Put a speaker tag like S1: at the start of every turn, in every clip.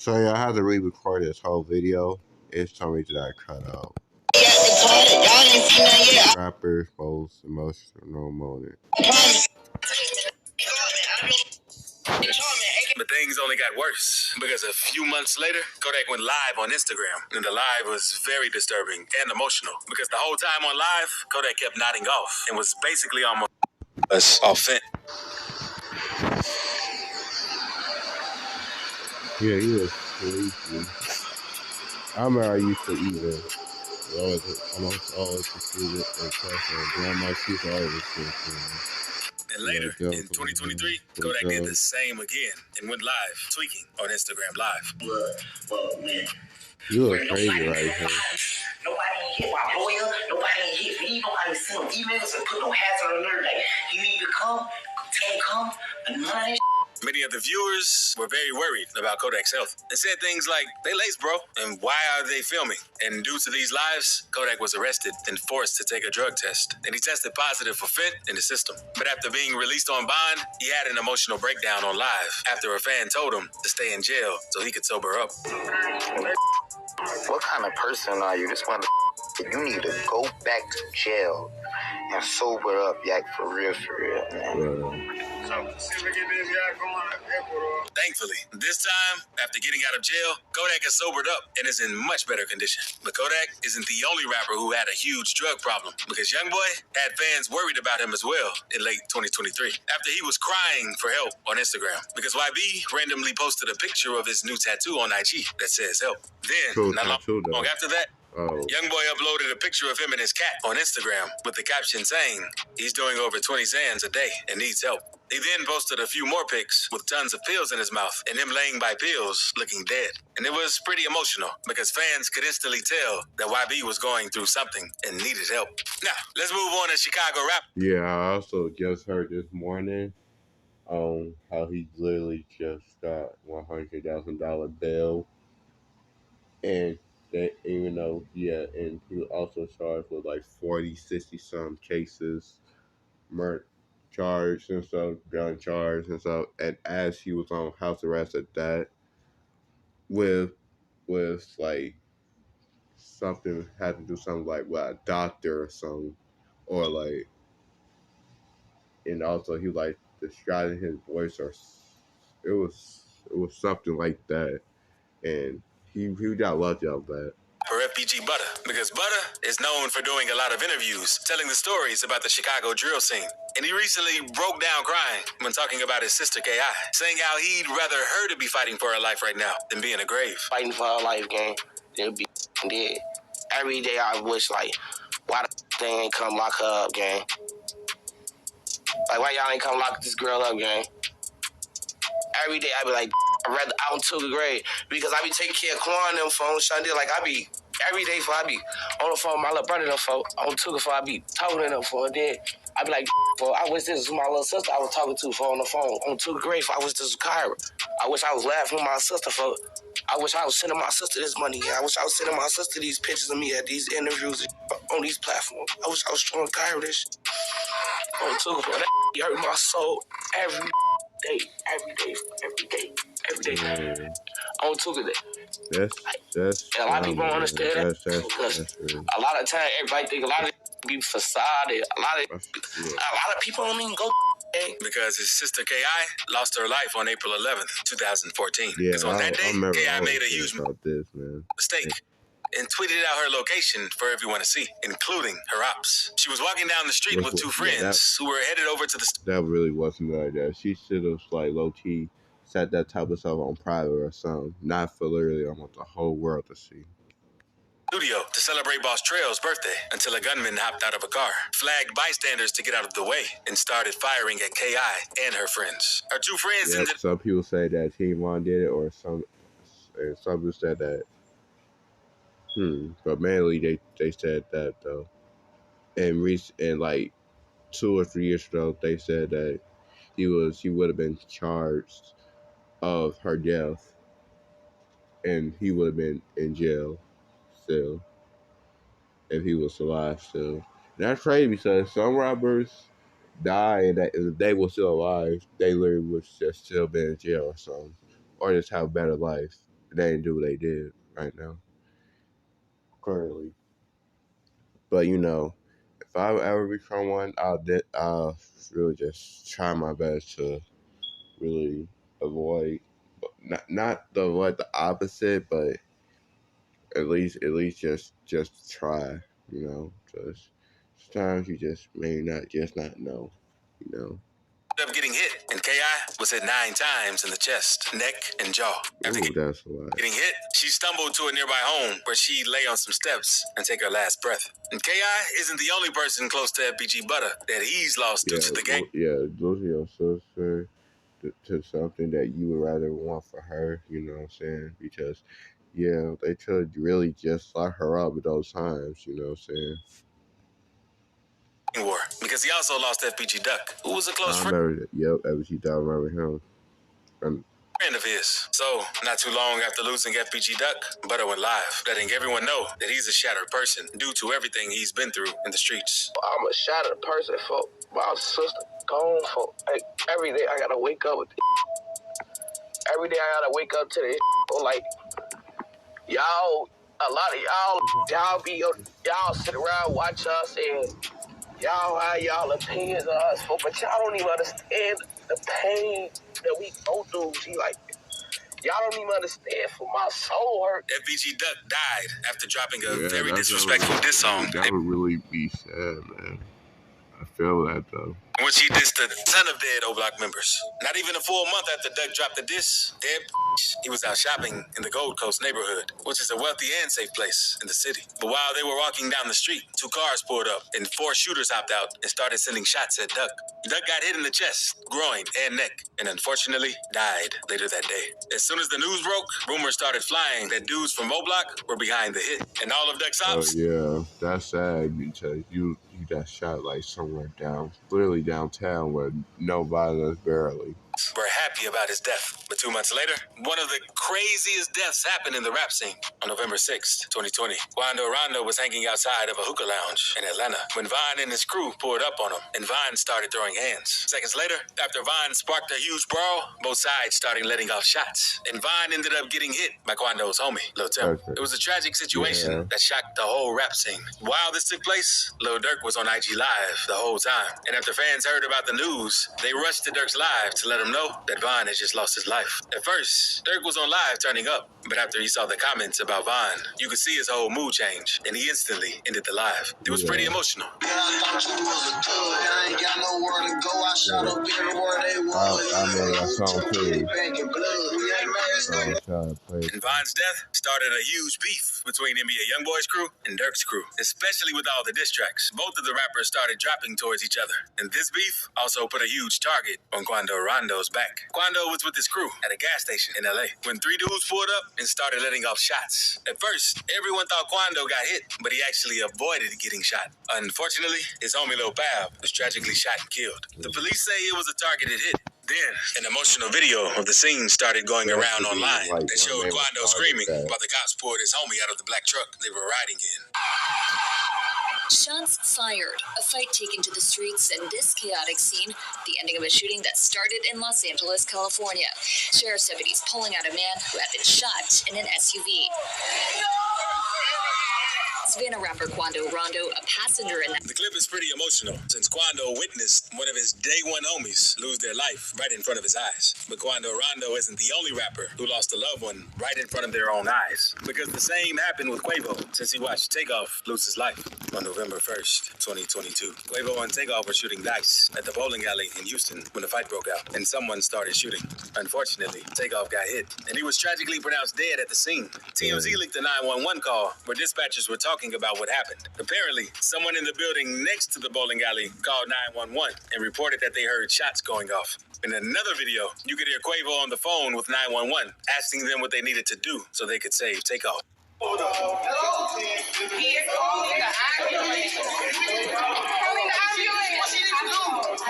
S1: So yeah, I had to re-record this whole video. It's told me that I cut out. Rapper's most emotional moment.
S2: But things only got worse because a few months later, Kodak went live on Instagram. And the live was very disturbing and emotional because the whole time on live, Kodak kept nodding off and was basically almost offensive.
S1: Yeah, he was sleepy. I remember I used to even almost always succeeded in person. Grandma, she's always sleeping.
S2: And later, in 2023, Kodak did the same again and went live, tweaking on Instagram Live.
S1: Man. You look crazy right here.
S3: Nobody hit my lawyer. Nobody hit me. Nobody sent no emails and put no hazard alert. Like, he need to come. Tell him come. And none of that.
S2: Many of the viewers were very worried about Kodak's health and said things like, they laced, bro, and why are they filming? And due to these lives, Kodak was arrested and forced to take a drug test. And he tested positive for fent in the system. But after being released on bond, he had an emotional breakdown on live after a fan told him to stay in jail so he could sober up.
S3: What kind of person are you? This one, you need to go back to jail and sober up, yak, for real, man.
S2: Thankfully, this time, after getting out of jail, Kodak has sobered up and is in much better condition. But Kodak isn't the only rapper who had a huge drug problem, because Youngboy had fans worried about him as well in late 2023, after he was crying for help on Instagram, because YB randomly posted a picture of his new tattoo on IG that says help. Then, not long after that, Youngboy uploaded a picture of him and his cat on Instagram with the caption saying he's doing over 20 Xans a day and needs help. He then posted a few more pics with tons of pills in his mouth and him laying by pills looking dead. And it was pretty emotional because fans could instantly tell that YB was going through something and needed help. Now, let's move on to Chicago rap.
S1: Yeah, I also just heard this morning how he literally just got $100,000 bail. And that even though, and he was also charged with like 40, 60 some cases, murder charged and stuff, gun charged and stuff. And as he was on house arrest at that, with like something, had to do something like with a doctor or something, or like, and also he like describing his voice, or it was something like that, and he got lucky on that.
S2: For FBG Butter, because Butter is known for doing a lot of interviews, telling the stories about the Chicago drill scene. And he recently broke down crying when talking about his sister K.I., saying how he'd rather her to be fighting for her life right now than be in a grave.
S3: Fighting for her life, gang. They'll be dead. Every day I wish, like, why they ain't come lock her up, gang? Like, why y'all ain't come lock this girl up, gang? Every day I be like, I'd rather out to the grave, because I be taking care of Quan them phones, Shundee. Like, I be every day before I be on the phone with my little brother them phone, on Tuga before I be talking to them for a day. I be like, I wish this was my little sister I was talking to for on the phone on Tuga grave. I wish this was Kyra. I wish I was laughing with my sister for. I wish I was sending my sister this money. I wish I was sending my sister these pictures of me at these interviews on these platforms. I wish I was showing Kyra this shit. On Tuga for that. He hurt my soul every day. On Tuga day.
S1: That's
S3: a lot of people don't understand that. Because a lot of time, everybody think a lot of be facade. A lot of people don't even go.
S2: Because his sister K.I. lost her life on April 11th, 2014.
S1: Yeah,
S2: because on that day, K.I. made a huge mistake and tweeted out her location for everyone to see, including her ops. She was walking down the street with two friends who were headed over to the...
S1: That really wasn't like that. She should have, like, low-key set that type of stuff on private or something. Not for literally almost the whole world to see.
S2: Studio to celebrate Boss Trail's birthday until a gunman hopped out of a car, flagged bystanders to get out of the way, and started firing at K.I. and her friends. Her two friends ended...
S1: Some people say that Team One did it, or some people said that. But mainly they said that though. And like 2 or 3 years ago, they said that he would have been charged of her death, and he would have been in jail still if he was alive still. And that's crazy because some robbers die and that if they were still alive, they literally would just still be in jail or something, or just have a better life. they didn't do what they did right now, currently. But you know, if I ever become one, I'll really just try my best to really avoid, not the avoid the opposite, but at least just try. You know, just sometimes you just may not know. You know.
S2: Up getting hit, and K.I. was hit 9 times in the chest, neck, and jaw. After
S1: That's a lot.
S2: getting hit, she stumbled to a nearby home where she lay on some steps and take her last breath. And K.I. isn't the only person close to FBG Butter that he's lost due to the gang.
S1: Losing your sister to something that you would rather want for her, you know what I'm saying? Because, yeah, they could really just lock her up at those times, you know what I'm saying?
S2: War, because he also lost FBG Duck, who was a close friend.
S1: FBG Duck, I remember him.
S2: Friend of his. So, not too long after losing FBG Duck, Butter went live, letting everyone know that he's a shattered person due to everything he's been through in the streets.
S3: I'm a shattered person for my sister gone for like, every day I gotta wake up with this. Every day I gotta wake up to this. Or like y'all, a lot of y'all sit around watch us and y'all have y'all opinions of us, but y'all don't even understand the pain that we go through. See, like, y'all don't even understand for my soul hurt.
S2: FBG Duck died after dropping a very disrespectful diss song.
S1: That would really be sad, man. I feel that, though.
S2: In which he dissed a ton of dead O-Block members. Not even a full month after Duck dropped the diss, dead he was out shopping in the Gold Coast neighborhood, which is a wealthy and safe place in the city. But while they were walking down the street, 2 cars pulled up and 4 shooters hopped out and started sending shots at Duck. Duck got hit in the chest, groin, and neck, and unfortunately died later that day. As soon as the news broke, rumors started flying that dudes from O-Block were behind the hit. And all of Duck's ops...
S1: yeah, that's sad because you got shot like somewhere literally downtown where nobody was barely.
S2: We're happy about his death. But 2 months later, one of the craziest deaths happened in the rap scene. On November 6th, 2020, Quando Rondo was hanging outside of a hookah lounge in Atlanta when Vine and his crew pulled up on him, and Vine started throwing hands. Seconds later, after Vine sparked a huge brawl, both sides started letting off shots, and Vine ended up getting hit by Quando's homie, Lil Tim. It was a tragic situation that shocked the whole rap scene. While this took place, Lil Durk was on IG Live the whole time, and after fans heard about the news, they rushed to Durk's live to let him know that Vine had just lost his life. At first, Durk was on live turning up, but after he saw the comments about Vine, you could see his whole mood change, and he instantly ended the live. It was pretty emotional.
S3: I thought you was a thug. I ain't got nowhere to go. I shot up everywhere they was.
S1: I know that song too.
S2: And Vine's death started a huge beef between NBA Youngboy's crew and Durk's crew, especially with all the diss tracks. Both of the rappers started dropping towards each other, and this beef also put a huge target on Quando Rondo's back. Quando was with his crew at a gas station in LA when 3 dudes pulled up and started letting off shots. At first, everyone thought Quando got hit, but he actually avoided getting shot. Unfortunately, his homie Lil Pab was tragically shot and killed. The police say it was a targeted hit. Then, an emotional video of the scene started going around online that showed Quando screaming while the cops pulled his homie out of the black truck they were riding in.
S4: Shots fired, a fight taken to the streets, and this chaotic scene, the ending of a shooting that started in Los Angeles, California. Sheriff's deputies pulling out a man who had been shot in an SUV. Savannah rapper Quando Rondo, a passenger in that.
S2: The clip is pretty emotional since Quando witnessed one of his day one homies lose their life right in front of his eyes. But Quando Rondo isn't the only rapper who lost a loved one right in front of their own eyes, because the same happened with Quavo since he watched Takeoff lose his life on November 1st, 2022. Quavo and Takeoff were shooting dice at the bowling alley in Houston when the fight broke out and someone started shooting. Unfortunately, Takeoff got hit and he was tragically pronounced dead at the scene. TMZ leaked a 911 call where dispatchers were talking about what happened. Apparently, someone in the building next to the bowling alley called 911 and reported that they heard shots going off. In another video, you could hear Quavo on the phone with 911 asking them what they needed to do so they could save Takeoff.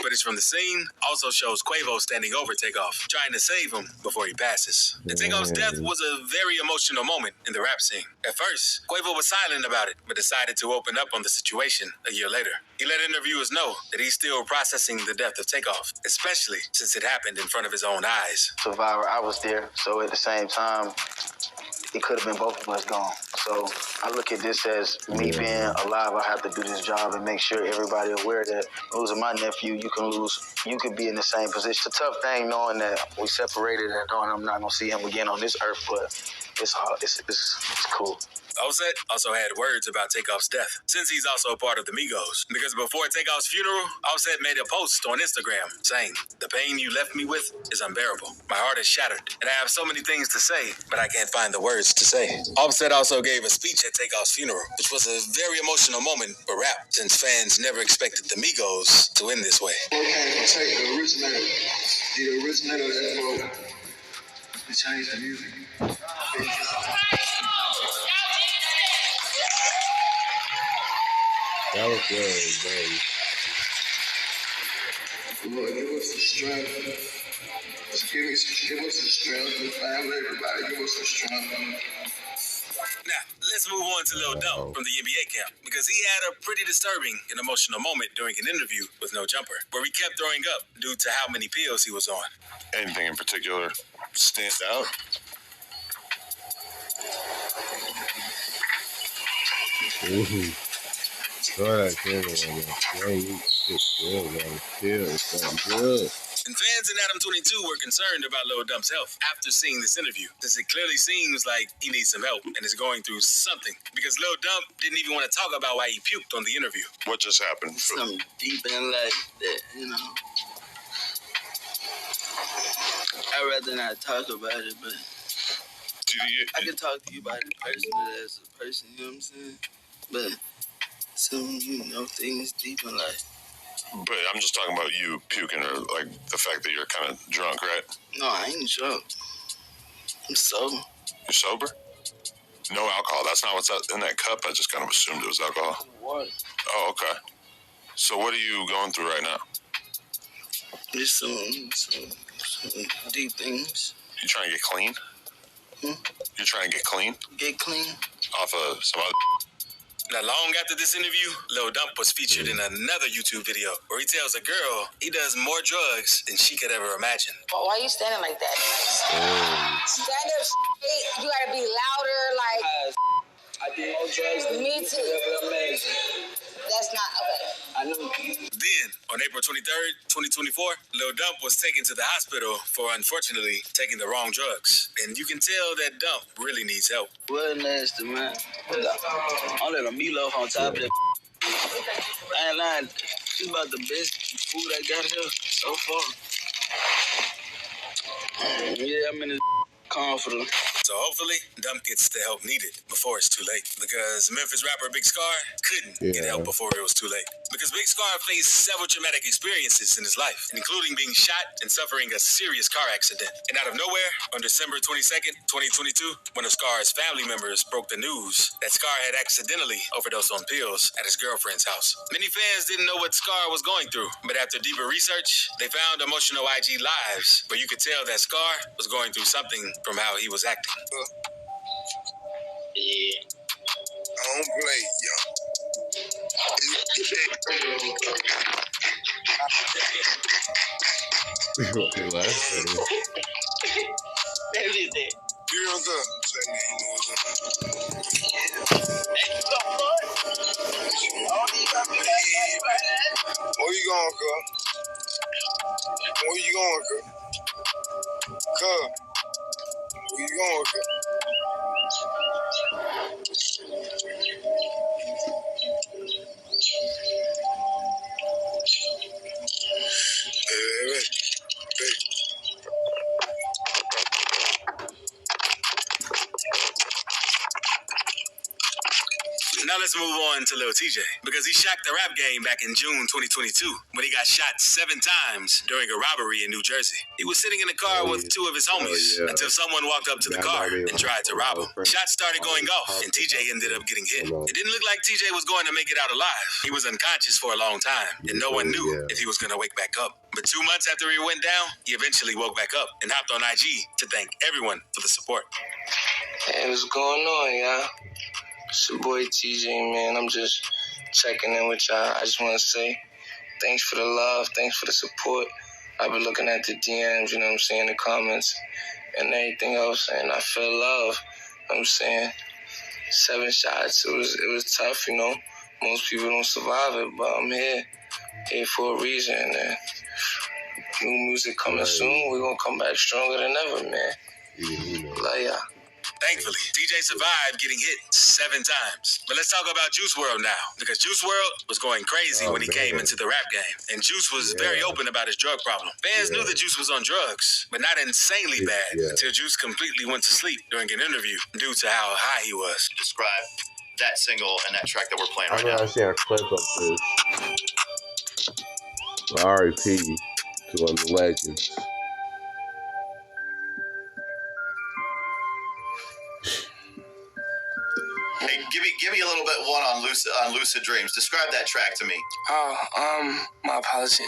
S2: Footage from the scene also shows Quavo standing over Takeoff, trying to save him before he passes. And Takeoff's death was a very emotional moment in the rap scene. At first, Quavo was silent about it, but decided to open up on the situation a year later. He let interviewers know that he's still processing the death of Takeoff, especially since it happened in front of his own eyes.
S3: Survivor, I was there, so at the same time,
S5: it could have been both of us gone. So I look at this as me being alive. I have to do this job and make sure everybody aware that losing my nephew, you could be in the same position. It's a tough thing knowing that we separated and knowing I'm not gonna see him again on this earth, but it's hard. It's cool.
S2: Offset also had words about Takeoff's death, since he's also a part of the Migos. Because before Takeoff's funeral, Offset made a post on Instagram saying, "The pain you left me with is unbearable. My heart is shattered, and I have so many things to say, but I can't find the words to say." Offset also gave a speech at Takeoff's funeral, which was a very emotional moment for rap, since fans never expected the Migos to end this way.
S6: Okay, take the originator of that quote, to change the music.
S1: That was good, baby.
S6: Lord, give us the strength. Give us the strength. The family, everybody, give us the strength.
S2: Now, let's move on to Lil Dump from the NBA camp, because he had a pretty disturbing and emotional moment during an interview with No Jumper, where he kept throwing up due to how many pills he was on.
S7: Anything in particular stands out?
S1: Alright, man. Yeah, you shit good, man. It's something good.
S2: And fans in Adam 22 were concerned about Lil Dump's health after seeing this interview, since it clearly seems like he needs some help and is going through something. Because Lil Dump didn't even want to talk about why he puked on the interview.
S7: What just happened?
S5: Something deep in life that, I'd rather not talk about it, but I can talk to you about it personally as a person, you know what I'm saying? But some, things deep in life.
S7: But I'm just talking about you puking, or like the fact that you're kind of drunk, right?
S5: No, I ain't drunk. I'm sober.
S7: You're sober? No alcohol. That's not what's in that cup. I just kind of assumed it was alcohol.
S5: Water.
S7: Oh, okay. So what are you going through right now?
S5: Just some deep things.
S7: You trying to get clean? You're trying to get clean?
S5: Get clean?
S7: Off of some other...
S2: Not long after this interview, Lil Dump was featured in another YouTube video where he tells a girl he does more drugs than she could ever imagine.
S8: Why are you standing like that? Stand up straight. You gotta be louder, like.
S5: I did more drugs than
S8: me too. That's not okay.
S5: I know.
S2: Then, on April 23rd, 2024, Lil Dump was taken to the hospital for, unfortunately, taking the wrong drugs. And you can tell that Dump really needs help.
S5: Well, nasty, man. I'll let a meatloaf on top of that. I ain't lying. It's about the best food I got here so far. Yeah, I'm in this comfortable.
S2: So hopefully, Dump gets the help needed before it's too late. Because Memphis rapper Big Scar couldn't get help before it was too late. Because Big Scar faced several traumatic experiences in his life, including being shot and suffering a serious car accident. And out of nowhere, on December 22nd, 2022, one of Scar's family members broke the news that Scar had accidentally overdosed on pills at his girlfriend's house. Many fans didn't know what Scar was going through, but after deeper research, they found emotional IG lives where you could tell that Scar was going through something from how he was acting.
S6: Yeah. I don't play, y'all.
S5: Everything.
S6: You know what's up? Say me, you know what's up. Where you going, girl? Where you going, girl? Cub. Where you going, girl? Hey.
S2: Now let's move on to Lil TJ, because he shocked the rap game back in June 2022 when he got shot 7 times during a robbery in New Jersey. He was sitting in a car with 2 of his homies until someone walked up to the car and tried to rob him. Shots started going off and TJ ended up getting hit. It didn't look like TJ was going to make it out alive. He was unconscious for a long time and no one knew if he was going to wake back up. But 2 months after he went down, he eventually woke back up and hopped on IG to thank everyone for the support.
S3: Hey, what's going on, y'all? It's your boy TJ, man. I'm just checking in with y'all. I just want to say thanks for the love. Thanks for the support. I've been looking at the DMs, you know what I'm saying, the comments and everything else, and I feel love. what I'm saying? 7 shots. It was tough, you know. Most people don't survive it, but I'm here for a reason. And new music coming soon. We're gonna come back stronger than ever, man. Love ya.
S2: Thankfully, DJ survived getting hit 7 times. But let's talk about Juice WRLD now, because Juice WRLD was going crazy when he came into the rap game. And Juice was very open about his drug problem. Fans knew that Juice was on drugs, but not insanely bad until Juice completely went to sleep during an interview due to how high he was.
S9: Describe that single and that track that we're playing right now.
S1: I seen a clip of this. R.I.P. to one of the legends.
S9: Hey, give me a little bit one on Lucid Dreams. Describe that track to me.
S3: My apologies.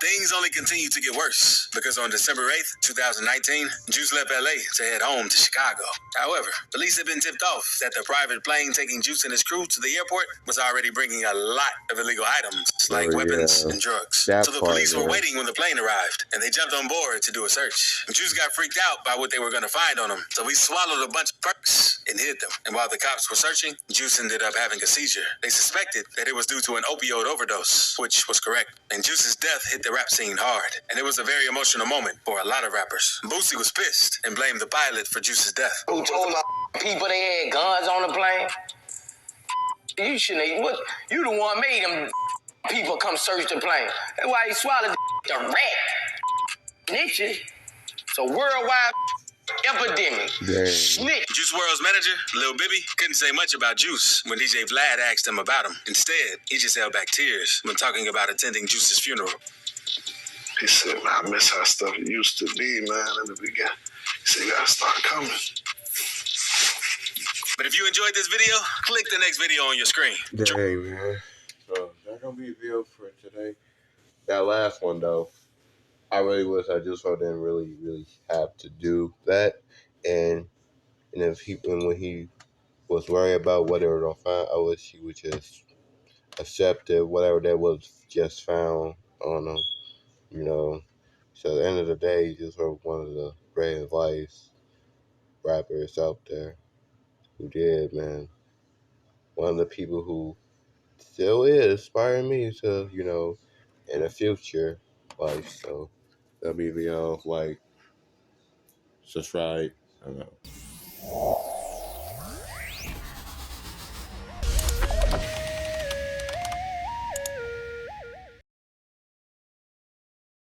S2: Things only continued to get worse because on December 8th, 2019, Juice left LA to head home to Chicago. However, police had been tipped off that the private plane taking Juice and his crew to the airport was already bringing a lot of illegal items like weapons and drugs. So the police were waiting when the plane arrived, and they jumped on board to do a search. Juice got freaked out by what they were going to find on him, so he swallowed a bunch of perks and hid them. And while the cops were searching, Juice ended up having a seizure. They suspected that it was due to an opioid overdose, which was correct. And Juice's death hit the rap scene hard, and it was a very emotional moment for a lot of rappers. Boosie was pissed and blamed the pilot for Juice's death.
S3: Who told my people they had guns on the plane? You shouldn't have. You the one made them people come search the plane. That's why he swallowed the rat. Snitches. It's a worldwide epidemic. Snitch.
S2: Juice WRLD's manager, Lil Bibby, couldn't say much about Juice when DJ Vlad asked him about him. Instead, he just held back tears when talking about attending Juice's funeral.
S6: He said, man, I miss how stuff used to be, man, in the beginning. He said, you gotta start coming.
S2: But if you enjoyed this video, click the next video on your screen.
S1: Dang, man. So, that's gonna be a video for today. That last one, though, I really wish I just didn't really have to do that. And if when he was worried about what they were gonna find, I wish he would just accept it, whatever that was just found on him. You know, so at the end of the day, he's just one of the great advice rappers out there who did, man. One of the people who still is inspiring me to, in the future life. So that'll be, like, subscribe. I don't know.